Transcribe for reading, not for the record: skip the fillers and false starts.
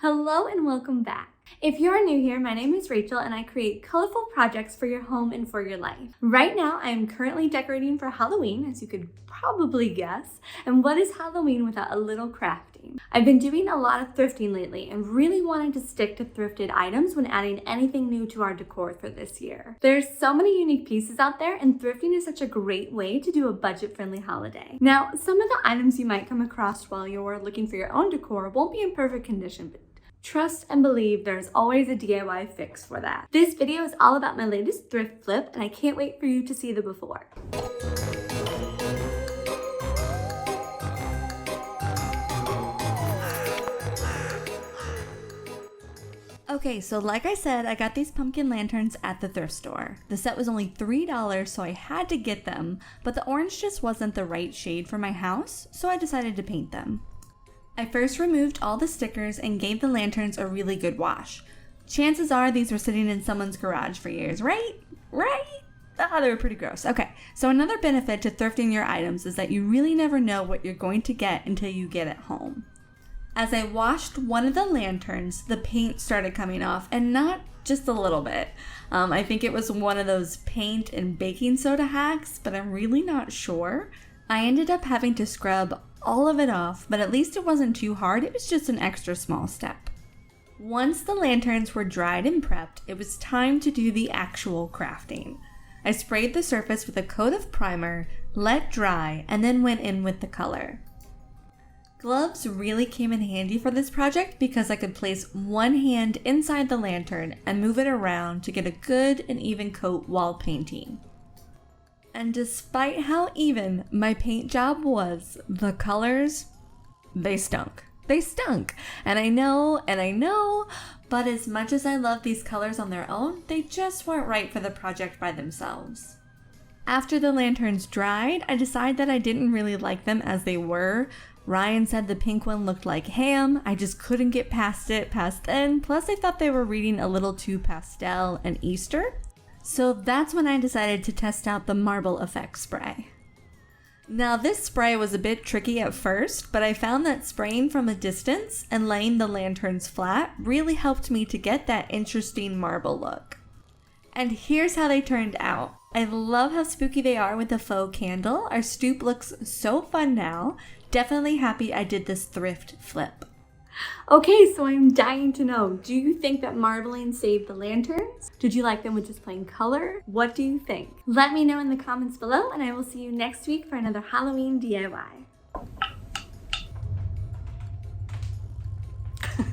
Hello and welcome back. If you're new here, my name is Rachel and I create colorful projects for your home and for your life. Right now, I am currently decorating for Halloween, as you could probably guess. And what is Halloween without a little crafting? I've been doing a lot of thrifting lately and really wanted to stick to thrifted items when adding anything new to our decor for this year. There's so many unique pieces out there and thrifting is such a great way to do a budget-friendly holiday. Now, some of the items you might come across while you're looking for your own decor won't be in perfect condition, but trust and believe there's always a DIY fix for that. This video is all about my latest thrift flip and I can't wait for you to see the before. Okay, so like I said, I got these pumpkin lanterns at the thrift store. The set was only $3, so I had to get them, but the orange just wasn't the right shade for my house, so I decided to paint them. I first removed all the stickers and gave the lanterns a really good wash. Chances are these were sitting in someone's garage for years, right? Ah, they were pretty gross. Okay, so another benefit to thrifting your items is that you really never know what you're going to get until you get it home. As I washed one of the lanterns, the paint started coming off, and not just a little bit. I think it was one of those paint and baking soda hacks, but I'm really not sure. I ended up having to scrub all of it off, but at least it wasn't too hard. It was just an extra small step. Once the lanterns were dried and prepped, it was time to do the actual crafting. I sprayed the surface with a coat of primer, let dry, and then went in with the color. Gloves really came in handy for this project because I could place one hand inside the lantern and move it around to get a good and even coat while painting. And despite how even my paint job was, the colors, they stunk. They stunk. And I know, but as much as I love these colors on their own, they just weren't right for the project by themselves. After the lanterns dried, I decided that I didn't really like them as they were. Ryan said the pink one looked like ham. I just couldn't get past then. Plus I thought they were reading a little too pastel and Easter. So that's when I decided to test out the marble effect spray. Now this spray was a bit tricky at first, but I found that spraying from a distance and laying the lanterns flat really helped me to get that interesting marble look. And here's how they turned out. I love how spooky they are with the faux candle. Our stoop looks so fun now. Definitely happy I did this thrift flip. Okay, so I'm dying to know, do you think that marbling saved the lanterns? Did you like them with just plain color? What do you think? Let me know in the comments below and I will see you next week for another Halloween DIY.